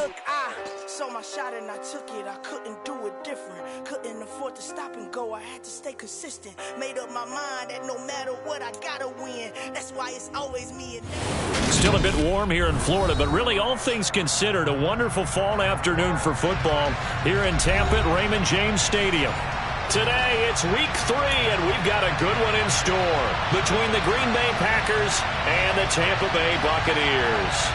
Look, I saw my shot and I took it. I couldn't do it different. Couldn't afford to stop and go. I had to stay consistent. Made up my mind that no matter what, I gotta win. That's why it's always me and Still a bit warm here in Florida, but really all things considered, a wonderful fall afternoon for football here in Tampa at Raymond James Stadium. Today, it's week 3, and we've got a good one in store between the Green Bay Packers and the Tampa Bay Buccaneers.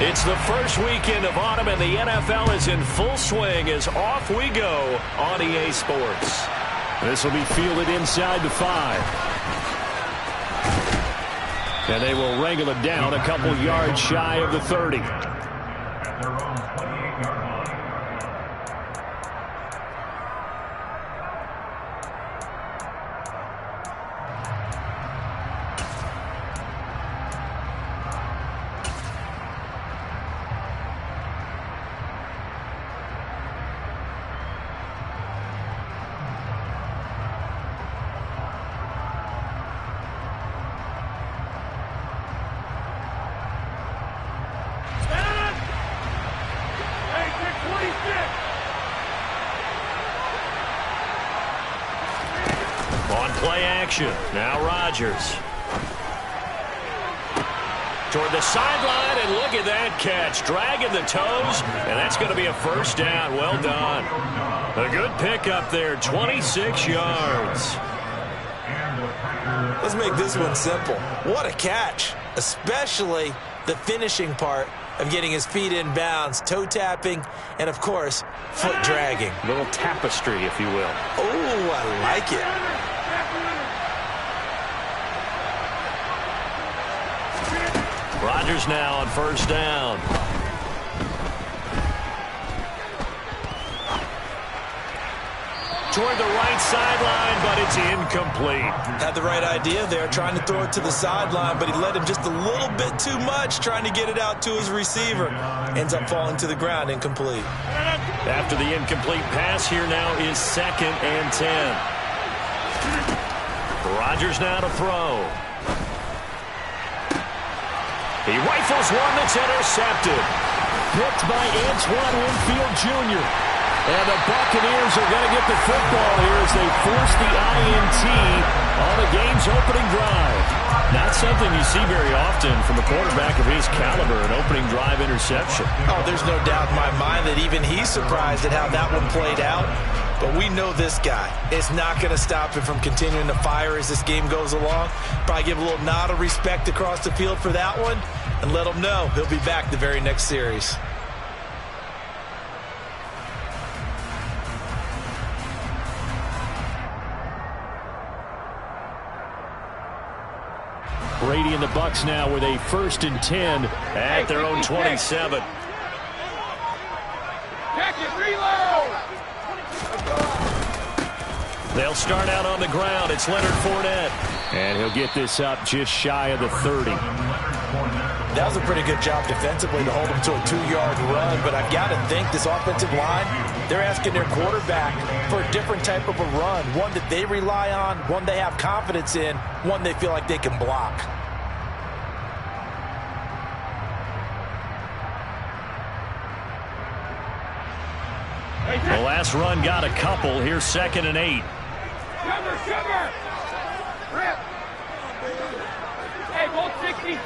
It's the first weekend of autumn, and the NFL is in full swing as off we go on EA Sports. This will be fielded inside the 5. And they will wrangle it down a couple yards shy of the 30. Play action. Now Rodgers. Toward the sideline, and look at that catch. Dragging the toes, and that's going to be a first down. Well done. A good pickup there, 26 yards. Let's make this one simple. What a catch, especially the finishing part of getting his feet in bounds, toe tapping, and, of course, foot dragging. A little tapestry, if you will. Oh, I like it. Rodgers now on first down. Toward the right sideline, but it's incomplete. Had the right idea there, trying to throw it to the sideline, but he led him just a little bit too much, trying to get it out to his receiver. Ends up falling to the ground, incomplete. After the incomplete pass, here now is 2nd and 10. Rodgers now to throw. He rifles one that's intercepted. Picked by Antoine Winfield Jr. And the Buccaneers are going to get the football here as they force the INT on the game's opening drive. Not something you see very often from a quarterback of his caliber, an opening drive interception. Oh, there's no doubt in my mind that even he's surprised at how that one played out. But we know this guy. It's not going to stop him from continuing to fire as this game goes along. Probably give a little nod of respect across the field for that one and let him know he'll be back the very next series. Brady and the Bucs now with a 1st and 10 at their own 27. They'll start out on the ground. It's Leonard Fournette. And he'll get this up just shy of the 30. That was a pretty good job defensively to hold him to a 2-yard run, but I've got to think this offensive line, they're asking their quarterback for a different type of a run, one that they rely on, one they have confidence in, one they feel like they can block. The last run got a couple. Here's 2nd and 8. Hey, goal 66.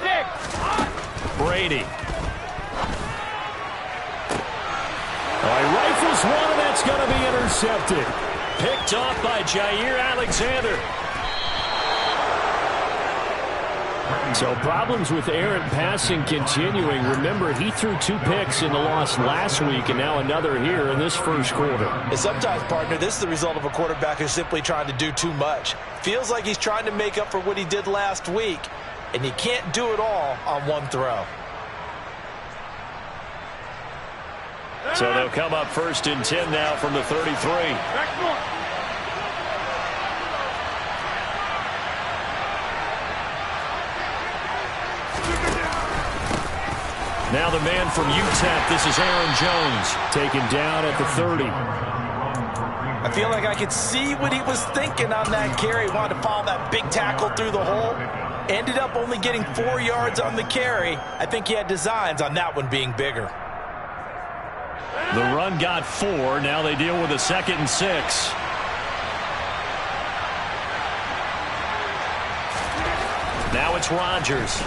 Brady. He rifles one, and that's going to be intercepted. Picked off by Jair Alexander. So problems with errant passing continuing. Remember, he threw 2 picks in the loss last week, and now another here in this first quarter. And sometimes, partner, this is the result of a quarterback who's simply trying to do too much. Feels like he's trying to make up for what he did last week, and you can't do it all on one throw. So they'll come up 1st and 10 now from the 33. Now the man from UTEP, this is Aaron Jones, taken down at the 30. I feel like I could see what he was thinking on that carry. He wanted to follow that big tackle through the hole. Ended up only getting 4 yards on the carry. I think he had designs on that one being bigger. The run got 4. Now they deal with a 2nd and 6. Now it's Rodgers.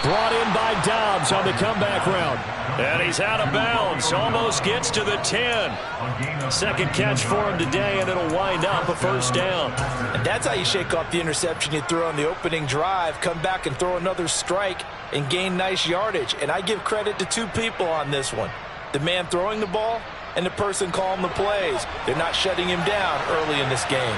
Brought in by Dobbs on the comeback route. And he's out of bounds. Almost gets to the 10. Second catch for him today, and it'll wind up a first down. And that's how you shake off the interception you threw on the opening drive. Come back and throw another strike and gain nice yardage. And I give credit to 2 people on this one. The man throwing the ball and the person calling the plays. They're not shutting him down early in this game.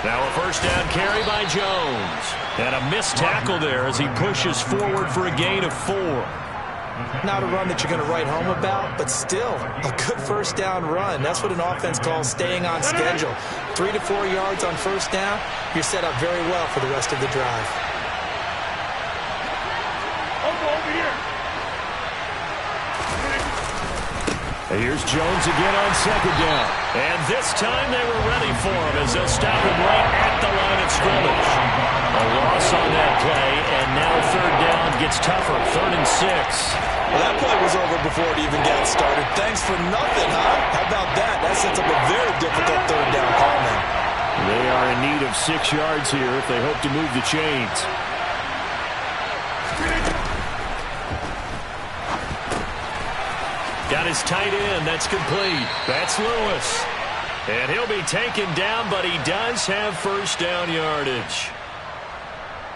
Now a first down carry by Jones. And a missed tackle there as he pushes forward for a gain of 4. Not a run that you're going to write home about, but still a good first down run. That's what an offense calls staying on schedule. 3 to 4 yards on first down, you're set up very well for the rest of the drive. Over here. And here's Jones again on 2nd down. And this time they were ready for him as they'll stop him right at the line of scrimmage. A loss on that play, and now 3rd down gets tougher. 3rd and 6. Well, that play was over before it even got started. Thanks for nothing, huh? How about that? That sets up a very difficult 3rd down call now. They are in need of 6 yards here if they hope to move the chains. Got his tight end. That's complete. That's Lewis. And he'll be taken down, but he does have first down yardage.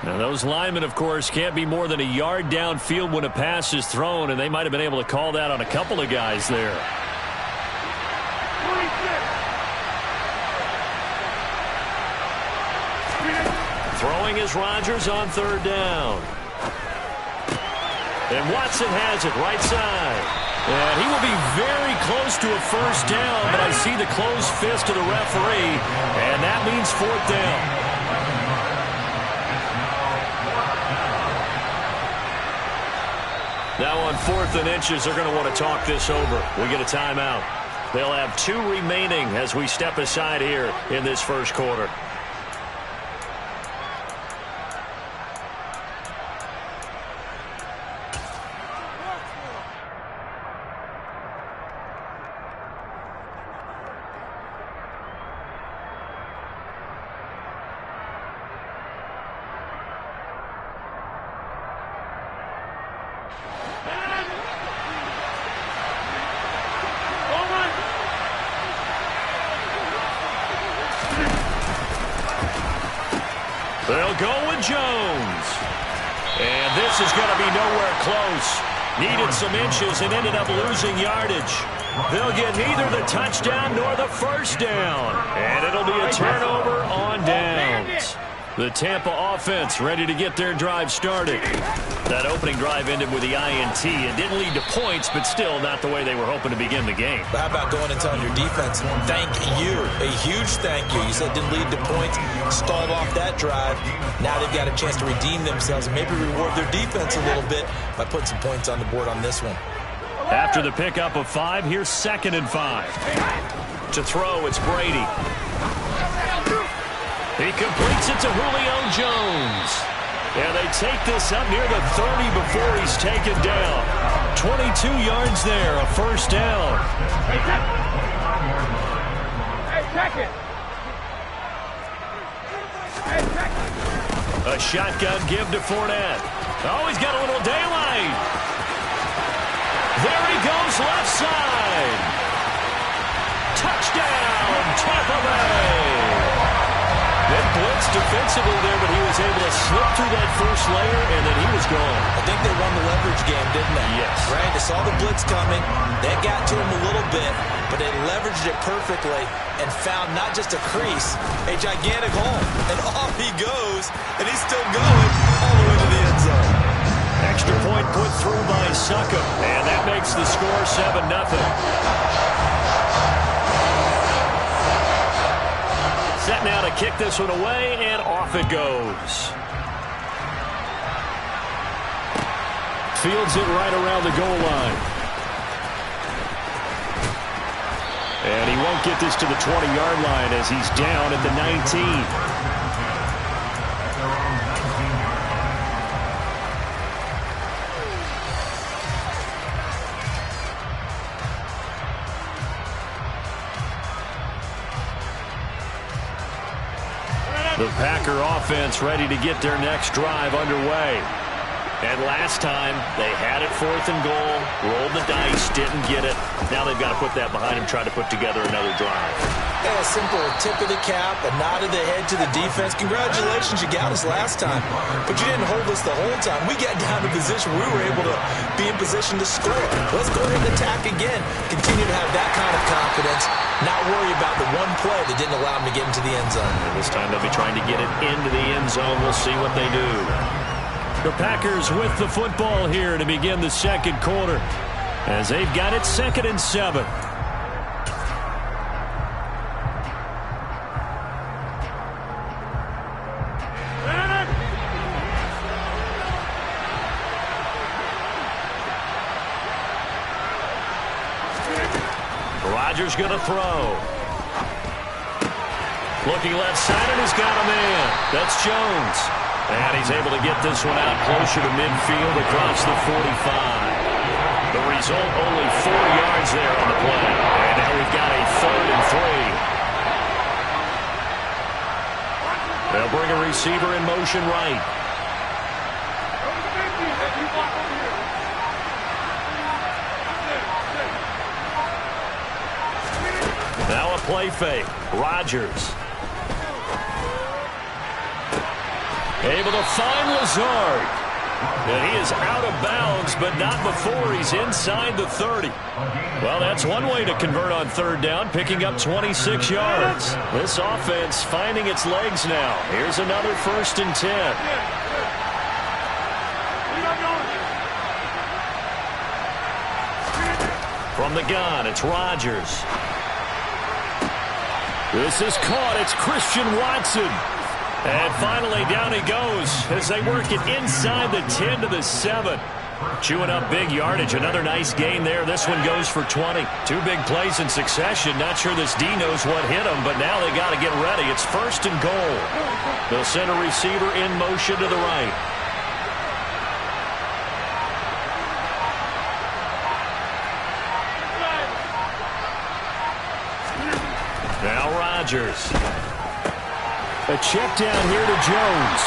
Now, those linemen, of course, can't be more than a yard downfield when a pass is thrown, and they might have been able to call that on a couple of guys there. Throwing is Rodgers on 3rd down. And Watson has it right side. And he will be very close to a first down, but I see the closed fist of the referee, and that means 4th down. Now on 4th and inches, they're going to want to talk this over. We get a timeout. They'll have 2 remaining as we step aside here in this first quarter. They'll go with Jones. And this is going to be nowhere close. Needed some inches and ended up losing yardage. They'll get neither the touchdown nor the first down. And it'll be a turnover on downs. The Tampa offense ready to get their drive started. That opening drive ended with the INT. It didn't lead to points, but still not the way they were hoping to begin the game. But how about going and telling your defense, thank you, a huge thank you. You said it didn't lead to points, stalled off that drive. Now they've got a chance to redeem themselves and maybe reward their defense a little bit by putting some points on the board on this one. After the pickup of 5, here's 2nd and 5. To throw, it's Brady. He completes it to Julio Jones. And they take this up near the 30 before he's taken down. 22 yards there, a first down. Hey, check it. Hey, check it. A shotgun give to Fournette. Oh, he's got a little daylight. There he goes left side. Touchdown, Tampa Bay. They blitzed defensively there, but he was able to slip through that first layer, and then he was gone. I think they won the leverage game, didn't they? Yes. Right? They saw the blitz coming. That got to him a little bit, but they leveraged it perfectly and found not just a crease, a gigantic hole. And off he goes, and he's still going all the way to the end zone. extra point put through by Suckup. And that makes the score 7-0. Set now to kick this one away, and off it goes. Fields it right around the goal line. And he won't get this to the 20-yard line as he's down at the 19. The Packer offense ready to get their next drive underway. And last time, they had it 4th and goal, rolled the dice, didn't get it. Now they've got to put that behind them, try to put together another drive. A simple tip of the cap, a nod of the head to the defense. Congratulations, you got us last time. But you didn't hold us the whole time. We got down to position we were able to be in position to score. Let's go ahead and attack again. Continue to have that kind of confidence. Not worry about the one play that didn't allow them to get into the end zone. And this time they'll be trying to get it into the end zone. We'll see what they do. The Packers with the football here to begin the second quarter as they've got it 2nd and 7. Rodgers going to throw. Looking left side, and he's got a man. That's Jones. And he's able to get this one out closer to midfield across the 45. The result, only 4 yards there on the play. And now we've got a 3rd and 3. They'll bring a receiver in motion right. Now a play fake. Rodgers. Able to find Lazard. And he is out of bounds, but not before he's inside the 30. Well, that's one way to convert on 3rd down, picking up 26 yards. This offense finding its legs now. Here's another 1st and 10. From the gun, it's Rodgers. This is caught. It's Christian Watson. And finally, down he goes as they work it inside the 10 to the 7. Chewing up big yardage. Another nice gain there. This one goes for 20. 2 big plays in succession. Not sure this D knows what hit him, but now they got to get ready. It's 1st and goal. They'll send a receiver in motion to the right. Now Rodgers. A check down here to Jones.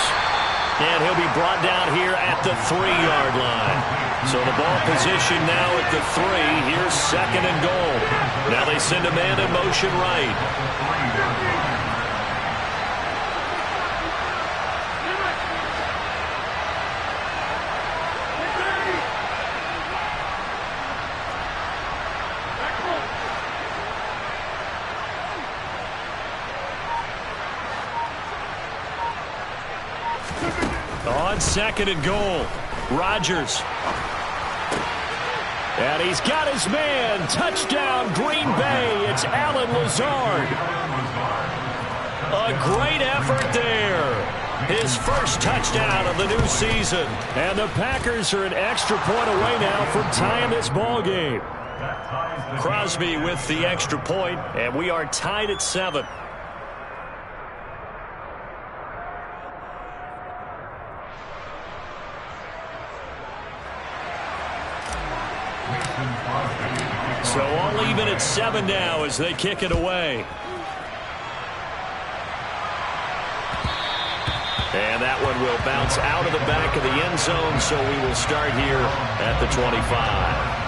And he'll be brought down here at the 3-yard line. So the ball position now at the 3. Here's 2nd and goal. Now they send a man in motion right. On 2nd and goal, Rodgers. And he's got his man. Touchdown, Green Bay. It's Alan Lazard. A great effort there. His first touchdown of the new season. And the Packers are an extra point away now from tying this ball game. Crosby with the extra point, and we are tied at 7. So all even at 7 now as they kick it away. And that one will bounce out of the back of the end zone, so we will start here at the 25.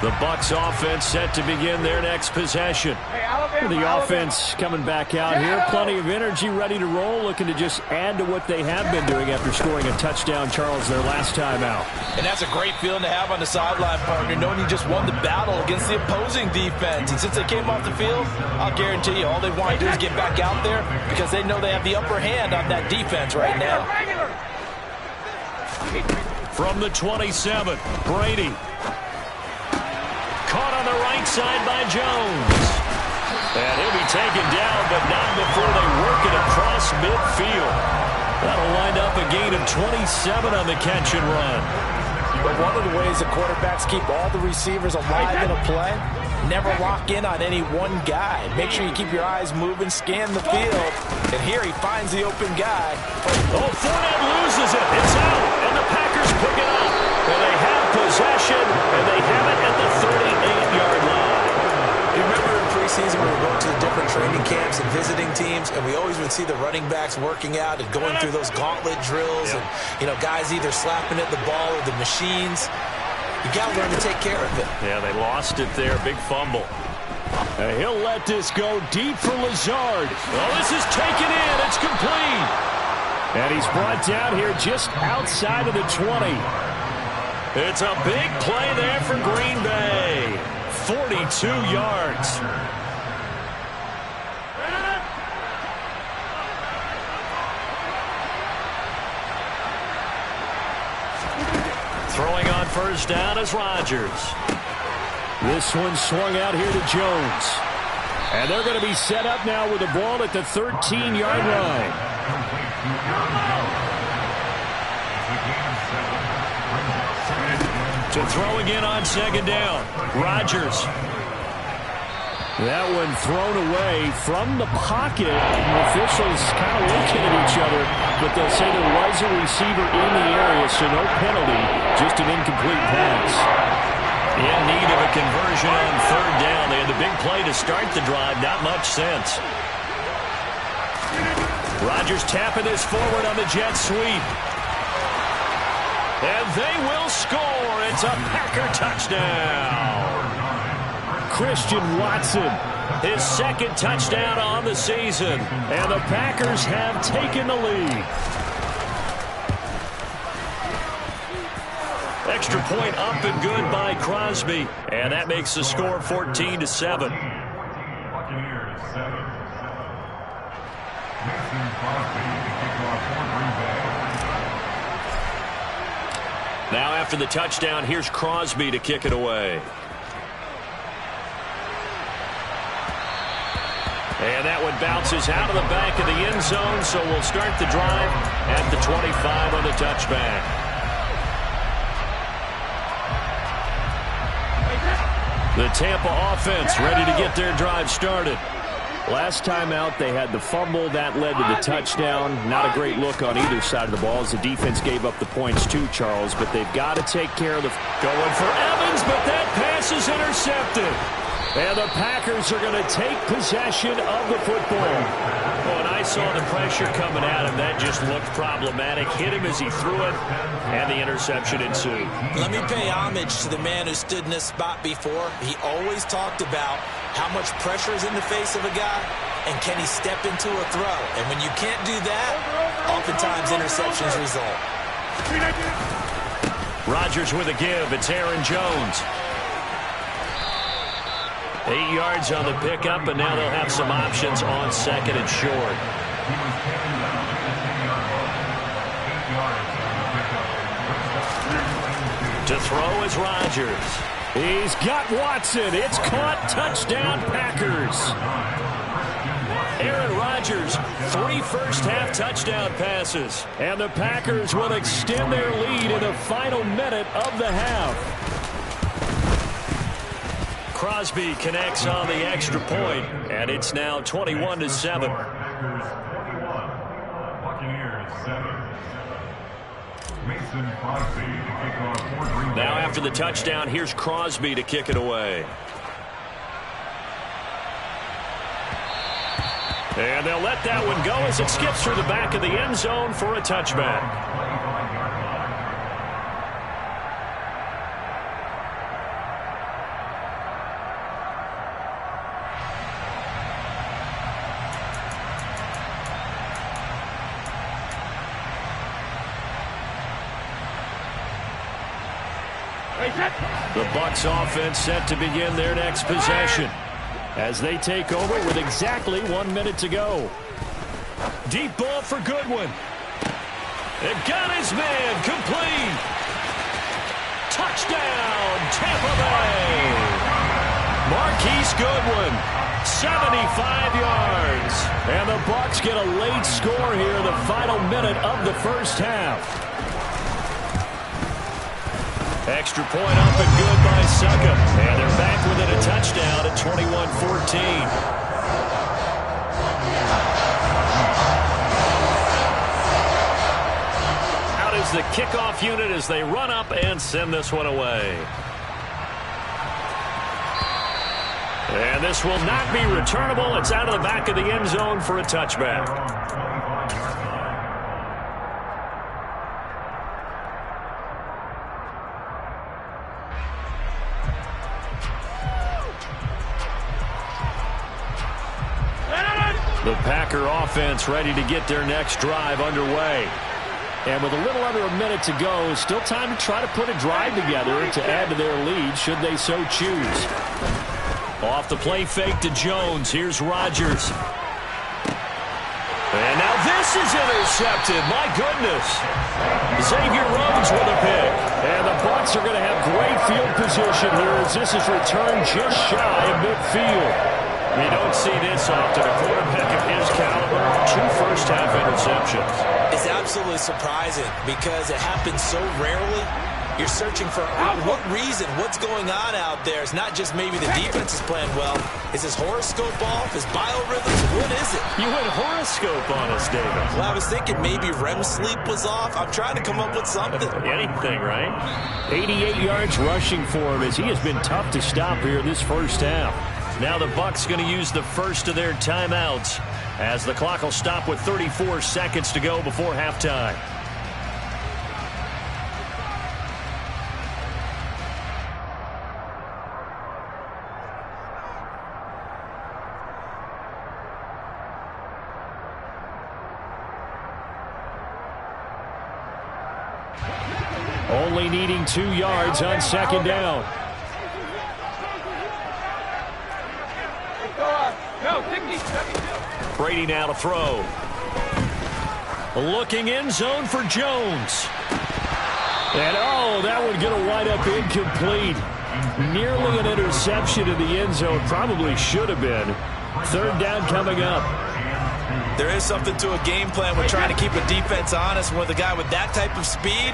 The Bucs offense set to begin their next possession. The offense coming back out here. Plenty of energy, ready to roll, looking to just add to what they have been doing after scoring a touchdown, Charles, their last time out. And that's a great feeling to have on the sideline, partner, knowing you just won the battle against the opposing defense. And since they came off the field, I'll guarantee you all they want to do is get back out there because they know they have the upper hand on that defense right now. From the 27, Brady. Caught on the right side by Jones. And he'll be taken down, but not before they work it across midfield. That'll wind up a gain of 27 on the catch and run. But one of the ways the quarterbacks keep all the receivers alive in a play, never lock in on any one guy. Make sure you keep your eyes moving, scan the field. And here he finds the open guy. Oh, Fournette loses it. It's out, and the Packers pick it up. And they have possession, and they have it at the 38-yard line. You remember in preseason we were going to the different training camps and visiting teams, and we always would see the running backs working out and going through those gauntlet drills, and guys either slapping at the ball or the machines. You got to learn to take care of it. Yeah, they lost it there. Big fumble. He'll let this go deep for Lazard. Well, this is taken in. It's complete. And he's brought down here just outside of the 20. It's a big play there for Green Bay. 42 yards. Throwing on first down is Rodgers. This one swung out here to Jones. And they're going to be set up now with the ball at the 13-yard line. To throw again on second down. Rodgers. That one thrown away from the pocket. The officials kind of looking at each other, but they'll say there was a receiver in the area, so no penalty, just an incomplete pass. In need of a conversion on third down. They had the big play to start the drive. Not much sense. Rodgers tapping this forward on the jet sweep. And they will score. It's a Packer touchdown. Christian Watson, his second touchdown on the season. And the Packers have taken the lead. Extra point up and good by Crosby. And that makes the score 14-7. Now after the touchdown, here's Crosby to kick it away. And that one bounces out of the back of the end zone, so we'll start the drive at the 25 on the touchback. The Tampa offense ready to get their drive started. Last time out, they had the fumble. That led to the touchdown. Not a great look on either side of the ball as the defense gave up the points too, Charles. But they've got to take care of the... Going for Evans, but that pass is intercepted. And the Packers are going to take possession of the football. When I saw the pressure coming at him, that just looked problematic. Hit him as he threw it, and the interception ensued. Let me pay homage to the man who stood in this spot before. He always talked about how much pressure is in the face of a guy, and can he step into a throw. And when you can't do that, oftentimes interceptions result. Rodgers with a give. It's Aaron Jones. 8 yards on the pickup, and now they'll have some options on second and short. To throw is Rodgers. He's got Watson. It's caught. Touchdown, Packers. Aaron Rodgers, 3 first-half touchdown passes. And the Packers will extend their lead in the final minute of the half. Crosby connects on the extra point, and it's now 21-7. Now after the touchdown, here's Crosby to kick it away. And they'll let that one go as it skips through the back of the end zone for a touchback. The Bucs offense set to begin their next possession as they take over with exactly 1 minute to go. Deep ball for Goodwin. It got his man complete. Touchdown, Tampa Bay. Marquise Goodwin, 75 yards. And the Bucs get a late score here in the final minute of the first half. Extra point up and good by Suckup. And they're back within a touchdown at 21-14. Out is the kickoff unit as they run up and send this one away. And this will not be returnable. It's out of the back of the end zone for a touchback. The Packer offense ready to get their next drive underway. And with a little under a minute to go, still time to try to put a drive together to add to their lead should they so choose. Off the play fake to Jones. Here's Rodgers. And now this is intercepted. My goodness. Xavier Rhodes with a pick. And the Bucs are going to have great field position here as this is returned just shy of midfield. You don't see this often. A quarterback of his caliber, 2 first-half interceptions. It's absolutely surprising because it happens so rarely. You're searching for what reason, what's going on out there. It's not just maybe the defense is playing well. Is his horoscope off? His biorhythms? What is it? You went horoscope on us, David. Well, I was thinking maybe REM sleep was off. I'm trying to come up with something. Anything, right? 88 yards rushing for him as he has been tough to stop here this first half. Now the Bucs going to use the first of their timeouts as the clock will stop with 34 seconds to go before halftime. Only needing 2 yards on second down. Brady now to throw. Looking in zone for Jones. And oh, that one going to wind up incomplete. Nearly an interception in the end zone. Probably should have been. Third down coming up. There is something to a game plan with trying to keep a defense honest. With a guy with that type of speed,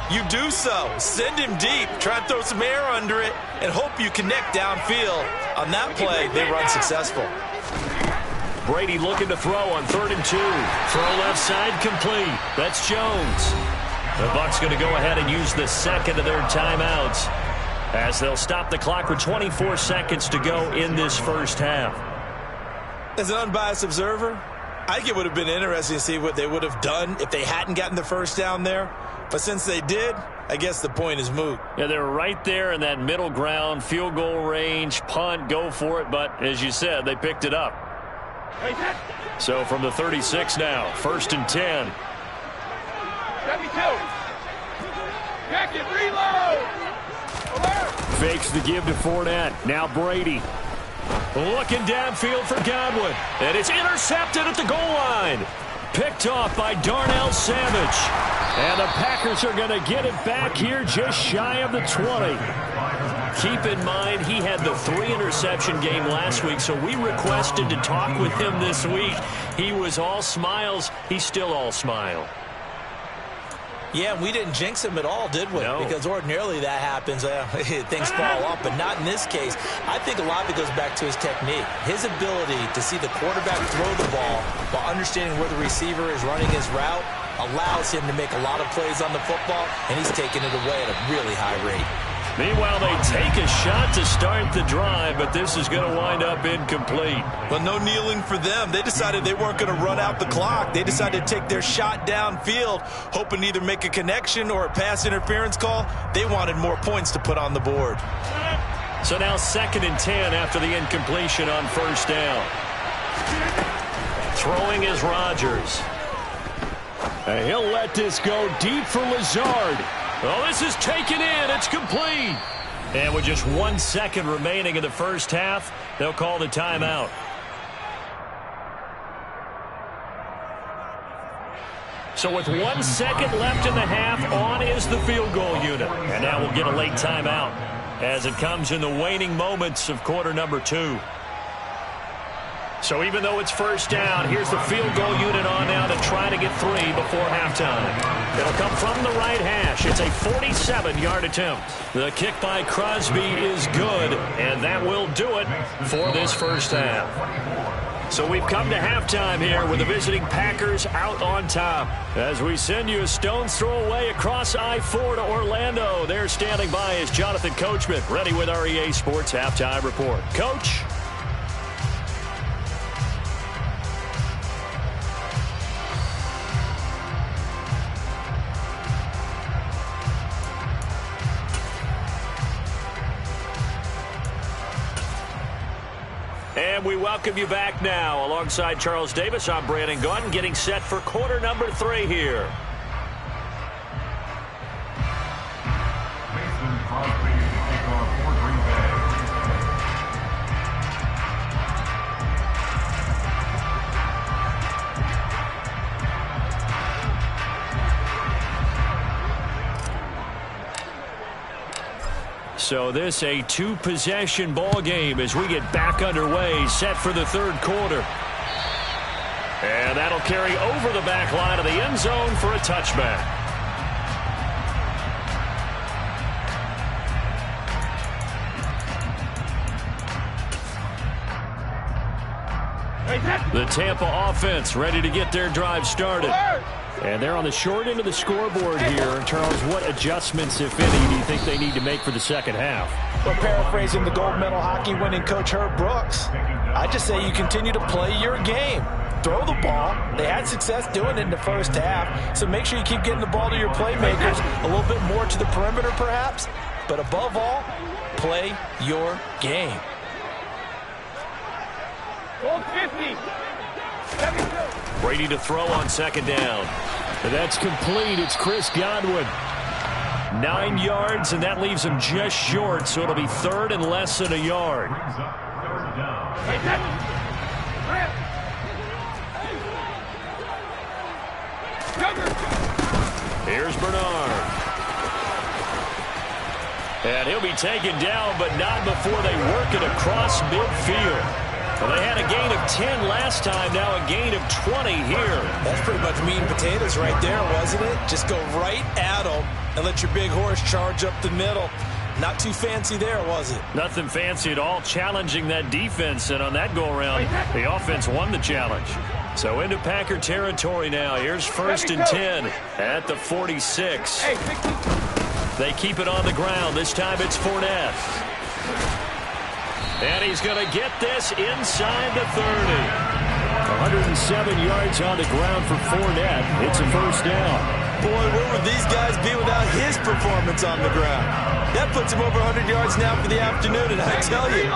you do so. Send him deep. Try and throw some air under it and hope you connect downfield. On that play, they run successful. Brady looking to throw on 3rd and 2. Throw left side complete. That's Jones. The Bucs going to go ahead and use the second of their timeouts as they'll stop the clock with 24 seconds to go in this first half. As an unbiased observer, I think it would have been interesting to see what they would have done if they hadn't gotten the first down there. But since they did, I guess the point is moot. Yeah, they're right there in that middle ground, field goal range, punt, go for it. But as you said, they picked it up. So from the 36 now, 1st and 10. 72. Jack it, reload. Fakes the give to Fournette. Now Brady. Looking downfield for Godwin. And it's intercepted at the goal line. Picked off by Darnell Savage. And the Packers are going to get it back here just shy of the 20. Keep in mind, he had the 3-interception game last week, so we requested to talk with him this week. He was all smiles. He's still all smile. Yeah, we didn't jinx him at all, did we? No. Because ordinarily that happens. Things fall off, but not in this case. I think a lot of it goes back to his technique. His ability to see the quarterback throw the ball while understanding where the receiver is running his route allows him to make a lot of plays on the football, and he's taking it away at a really high rate. Meanwhile, they take a shot to start the drive, but this is going to wind up incomplete. Well, no kneeling for them. They decided they weren't going to run out the clock. They decided to take their shot downfield, hoping to either make a connection or a pass interference call. They wanted more points to put on the board. So now 2nd and 10 after the incompletion on 1st down. Throwing is Rodgers. And he'll let this go deep for Lazard. Oh, this is taken in. It's complete. And with just 1 second remaining in the first half, they'll call the timeout. So with 1 second left in the half, on is the field goal unit. And now we'll get a late timeout as it comes in the waning moments of quarter number 2. So even though it's first down, here's the field goal unit on now to try to get 3 before halftime. It'll come from the right hash. It's a 47-yard attempt. The kick by Crosby is good, and that will do it for this first half. So we've come to halftime here with the visiting Packers out on top. As we send you a stone's throw away across I-4 to Orlando. There standing by is Jonathan Coachman, ready with our EA Sports Halftime Report. Coach? And we welcome you back now. Alongside Charles Davis, I'm Brandon Gaudin, getting set for quarter number 3 here. So this a 2-possession ball game as we get back underway, set for the third quarter. And that'll carry over the back line of the end zone for a touchback. The Tampa offense ready to get their drive started. And they're on the short end of the scoreboard here. Charles, what adjustments, if any, do you think they need to make for the second half? Well, paraphrasing the gold medal hockey winning coach Herb Brooks, I just say you continue to play your game. Throw the ball. They had success doing it in the first half, so make sure you keep getting the ball to your playmakers, a little bit more to the perimeter perhaps, but above all, play your game. Goal 50. Brady to throw on second down. And that's complete. It's Chris Godwin. 9 yards, and that leaves him just short, so it'll be third and less than a yard. Here's Bernard. And he'll be taken down, but not before they work it across midfield. Well, they had a gain of 10 last time, now a gain of 20 here. That's pretty much meat and potatoes right there, wasn't it? Just go right at them and let your big horse charge up the middle. Not too fancy there, was it? Nothing fancy at all, challenging that defense, and on that go-around, the offense won the challenge. So into Packer territory now. Here's first and 10 at the 46. They keep it on the ground. This time it's Fournette. And he's going to get this inside the 30. 107 yards on the ground for Fournette. It's a first down. Boy, where would these guys be without his performance on the ground? That puts him over 100 yards now for the afternoon, and I tell you,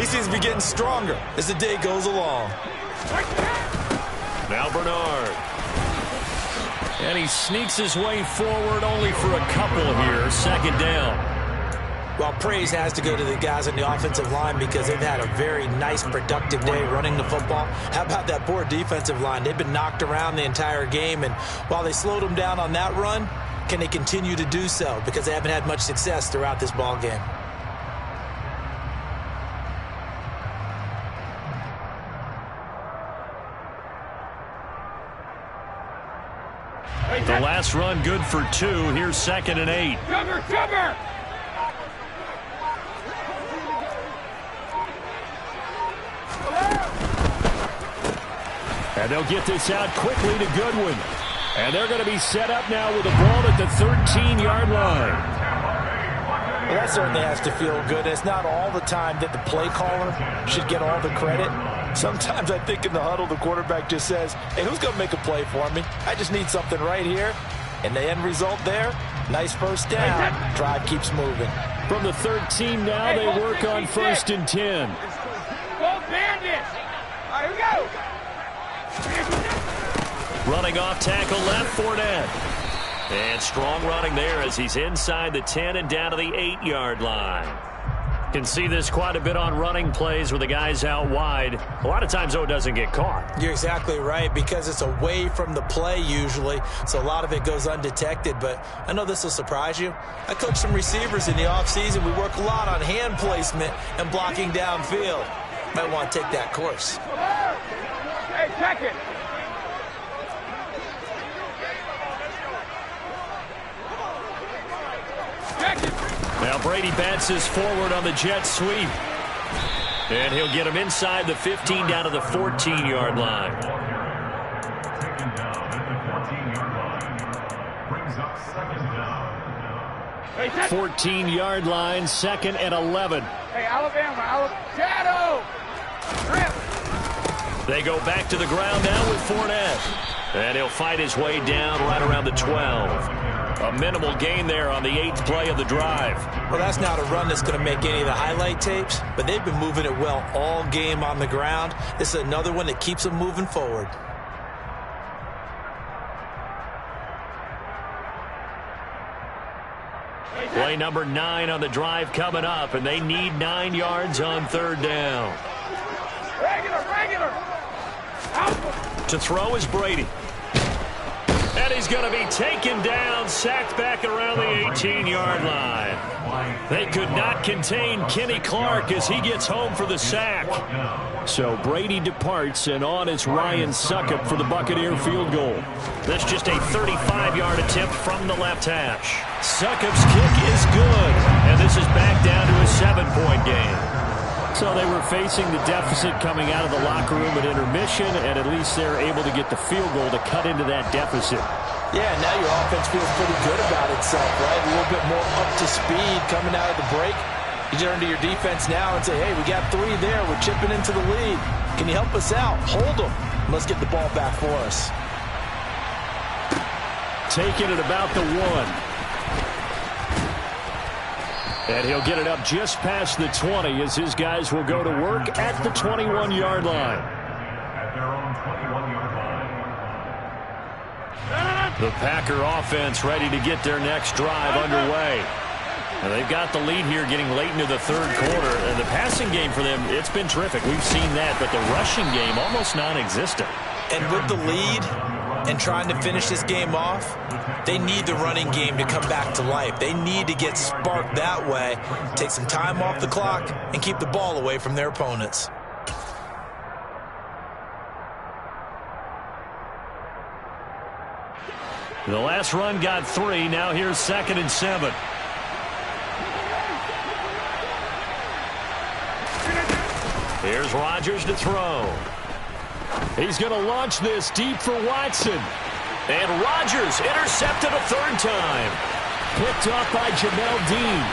he seems to be getting stronger as the day goes along. Now Bernard. And he sneaks his way forward only for a couple here. Second down. Well, praise has to go to the guys on the offensive line because they've had a very nice, productive day running the football. How about that poor defensive line? They've been knocked around the entire game, and while they slowed them down on that run, can they continue to do so? Because they haven't had much success throughout this ball game. The last run good for 2. Here's second and 8. Cover! And they'll get this out quickly to Goodwin. And they're going to be set up now with the ball at the 13-yard line. Well, that certainly has to feel good. It's not all the time that the play caller should get all the credit. Sometimes I think in the huddle, the quarterback just says, hey, who's going to make a play for me? I just need something right here. And the end result there, nice first down. Drive keeps moving. From the 13 now, they work on first and 10. Go Bandits! All right, here we go! Running off tackle left, Fournette. And strong running there as he's inside the 10 and down to the 8-yard line. Can see this quite a bit on running plays where the guy's out wide. A lot of times, though, it doesn't get caught. You're exactly right, because it's away from the play usually, so a lot of it goes undetected. But I know this will surprise you. I coach some receivers in the offseason. We work a lot on hand placement and blocking downfield. Might want to take that course. Hey, check it. Check it. Now Brady bounces forward on the jet sweep. And he'll get him inside the 15 down to the 14-yard line. 14-yard line, 2nd and 11. Hey, Alabama, shadow. Rip. They go back to the ground now with Fournette. And he'll fight his way down right around the 12. A minimal gain there on the 8th play of the drive. Well, that's not a run that's going to make any of the highlight tapes, but they've been moving it well all game on the ground. This is another one that keeps them moving forward. Play number 9 on the drive coming up, and they need 9 yards on 3rd down. Regular. Out. To throw is Brady. And he's going to be taken down, sacked back around the 18-yard line. They could not contain Kenny Clark as he gets home for the sack. So Brady departs, and on is Ryan Succop for the Buccaneer field goal. That's just a 35-yard attempt from the left hash. Succop's kick is good, and this is back down to a 7-point game. So they were facing the deficit coming out of the locker room at intermission, and at least they're able to get the field goal to cut into that deficit. Yeah, now your offense feels pretty good about itself, right? A little bit more up to speed coming out of the break. You turn to your defense now and say, hey, we got 3 there. We're chipping into the lead. Can you help us out? Hold them. Let's get the ball back for us. Taking it about the 1. And he'll get it up just past the 20 as his guys will go to work at the 21-yard line. The Packer offense ready to get their next drive underway. And they've got the lead here getting late into the 3rd quarter. And the passing game for them, it's been terrific. We've seen that, but the rushing game almost non-existent. And with the lead and trying to finish this game off, they need the running game to come back to life. They need to get sparked that way, take some time off the clock, and keep the ball away from their opponents. The last run got 3. Now here's 2nd and 7. Here's Rodgers to throw. He's going to launch this deep for Watson. And Rodgers intercepted a 3rd time. Picked off by Jamel Dean.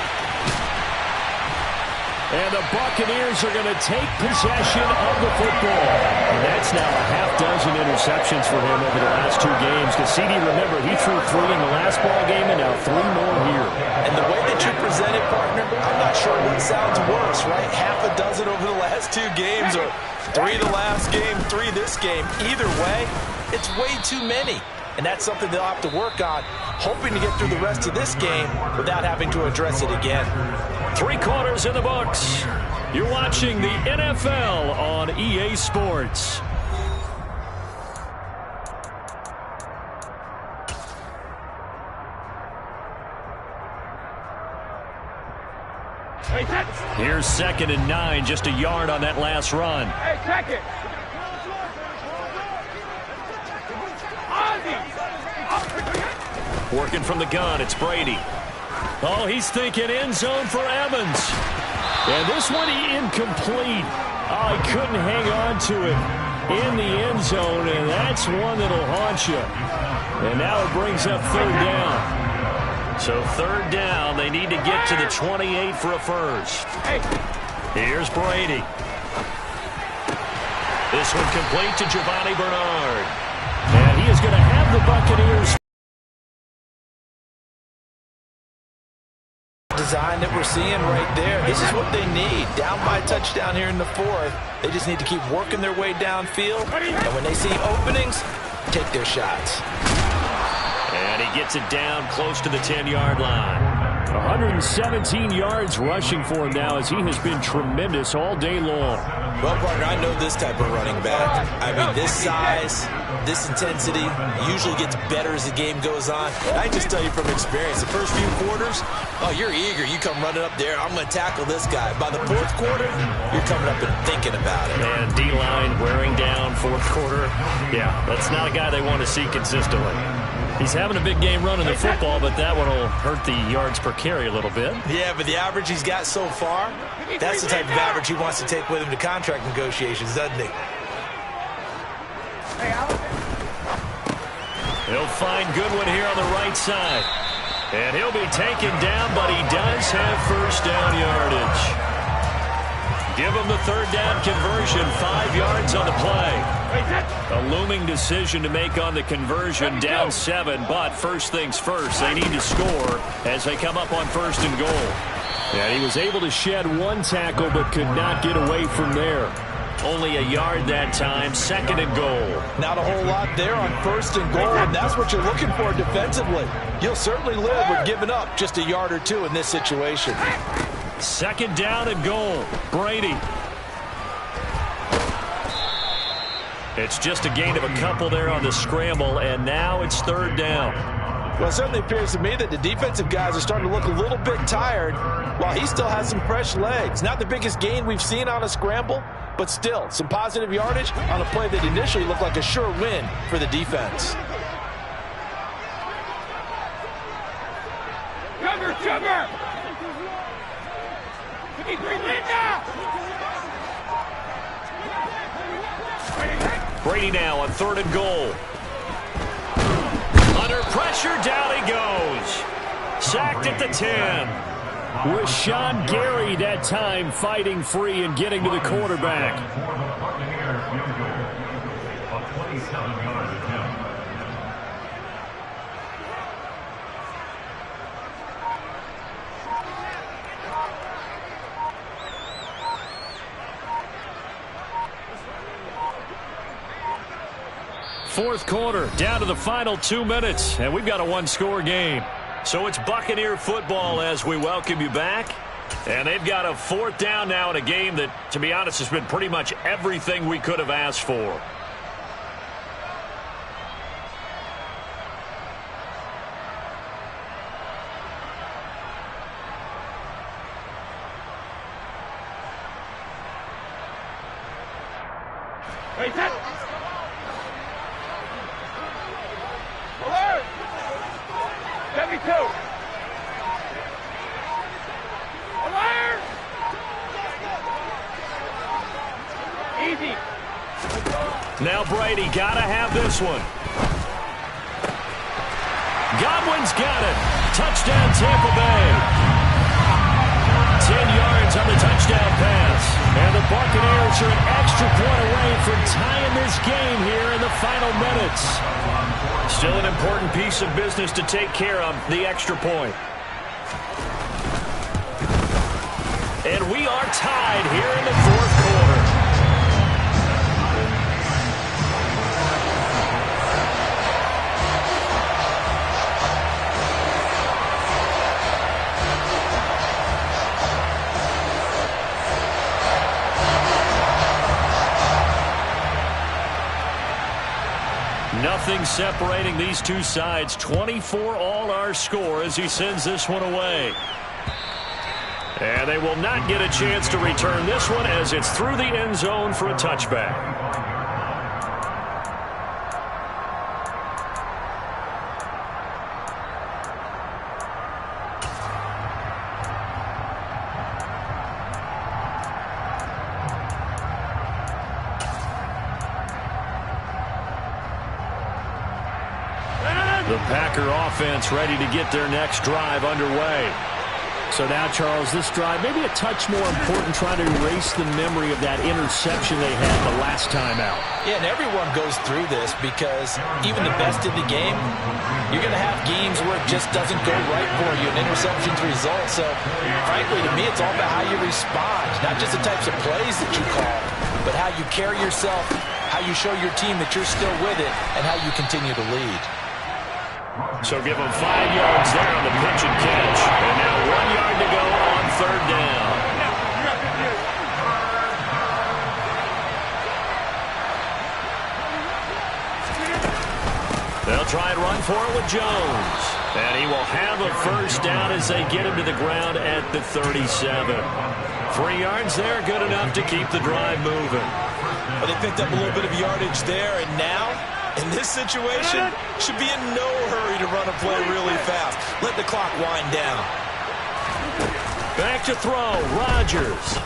And the Buccaneers are going to take possession of the football. And that's now a half-dozen interceptions for him over the last 2 games. Because CD, remember, he threw 3 in the last ball game and now 3 more here. And the way that you present it, partner, I'm not sure what sounds worse, right? Half a dozen over the last 2 games, or 3 the last game, 3 this game. Either way, it's way too many. And that's something they'll have to work on, hoping to get through the rest of this game without having to address it again. 3 quarters in the books. You're watching the NFL on EA Sports. Here's 2nd and 9, just a yard on that last run. Hey, check it. Working from the gun, it's Brady. Oh, he's thinking end zone for Evans. And this one incomplete. Oh, he couldn't hang on to it in the end zone, and that's one that'll haunt you. And now it brings up 3rd down. So 3rd down, they need to get to the 28 for a first. Here's Brady. This one complete to Giovanni Bernard. And he is going to have the Buccaneers. Design that we're seeing right there. This is what they need. Down by a touchdown here in the 4th. They just need to keep working their way downfield. And when they see openings, take their shots. And he he gets it down close to the 10-yard line. 117 yards rushing for him now as he has been tremendous all day long. Well, partner, I know this type of running back. I mean, this size, this intensity usually gets better as the game goes on. I just tell you from experience, the first few quarters, oh, you're eager. You come running up there, I'm going to tackle this guy. By the fourth quarter, you're coming up and thinking about it. And D-line wearing down fourth quarter. Yeah, that's not a guy they want to see consistently. He's having a big game running the football, but that one will hurt the yards per carry a little bit. Yeah, but the average he's got so far, that's the type of average he wants to take with him to contract negotiations, doesn't he? He'll find Goodwin here on the right side. And he'll be taken down, but he does have first down yardage. Give him the third down conversion, 5 yards on the play. A looming decision to make on the conversion, down 7, but first things first, they need to score as they come up on first and goal. And he was able to shed one tackle but could not get away from there. Only a yard that time, second and goal. Not a whole lot there on first and goal, and that's what you're looking for defensively. You'll certainly live with giving up just a yard or two in this situation. Second down and goal. Brady. It's just a gain of a couple there on the scramble, and now it's third down. Well, it certainly appears to me that the defensive guys are starting to look a little bit tired while he still has some fresh legs. Not the biggest gain we've seen on a scramble, but still some positive yardage on a play that initially looked like a sure win for the defense. Sugar! Brady now on third and goal. Under pressure, down he goes. Sacked at the 10. Rashawn Gary that time fighting free and getting to the quarterback. Fourth quarter, down to the final 2 minutes, and we've got a one-score game. So it's Buccaneer football as we welcome you back. And they've got a fourth down now in a game that, to be honest, has been pretty much everything we could have asked for. Wait, that. Alert! 72. Alert! Easy. Now Brady gotta have this one. Godwin's got it. Touchdown Tampa Bay. 10 yards on the touchdown pass. And the Buccaneers are an extra point away from tying this game here in the final minutes. Still an important piece of business to take care of, the extra point. And we are tied here in the fourth quarter. Nothing separating these two sides. 24 all our score as he sends this one away. And they will not get a chance to return this one as it's through the end zone for a touchback. The Packer offense ready to get their next drive underway. So now, Charles, this drive maybe a touch more important, trying to erase the memory of that interception they had the last time out. Yeah, and everyone goes through this because even the best in the game, you're going to have games where it just doesn't go right for you, and interceptions result. So, frankly, to me, it's all about how you respond, not just the types of plays that you call, but how you carry yourself, how you show your team that you're still with it, and how you continue to lead. So give him 5 yards there on the pitch and catch. And now 1 yard to go on third down. They'll try and run for it with Jones. And he will have a first down as they get him to the ground at the 37. 3 yards there, good enough to keep the drive moving. Well, they picked up a little bit of yardage there, and now, in this situation, should be in no hurry to run a play really fast. Let the clock wind down. Back to throw, Rodgers.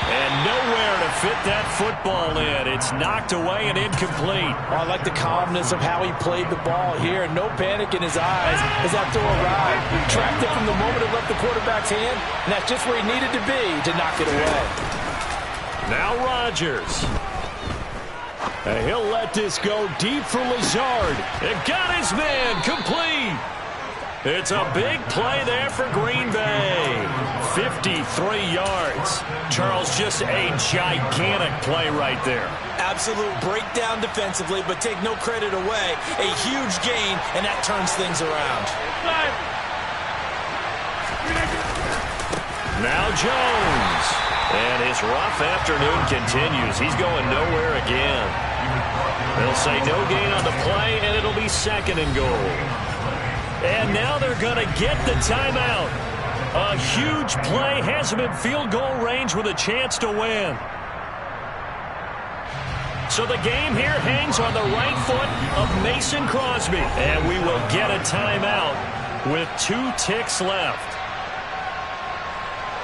And nowhere to fit that football in. It's knocked away and incomplete. Oh, I like the calmness of how he played the ball here. No panic in his eyes as that throw arrived. Tracked it from the moment it left the quarterback's hand, and that's just where he needed to be to knock it away. Now Rodgers. And he'll let this go deep for Lazard. And got his man complete. It's a big play there for Green Bay. 53 yards. Charles, just a gigantic play right there. Absolute breakdown defensively, but take no credit away. A huge gain, and that turns things around. Now Jones. And his rough afternoon continues. He's going nowhere again. They'll say no gain on the play, and it'll be second and goal. And now they're going to get the timeout. A huge play has him in field goal range with a chance to win. So the game here hangs on the right foot of Mason Crosby. And we will get a timeout with 2 ticks left.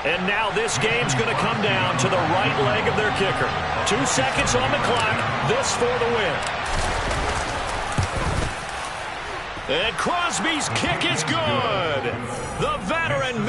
And now this game's going to come down to the right leg of their kicker. 2 seconds on the clock. This for the win. And Crosby's kick is good. The veteran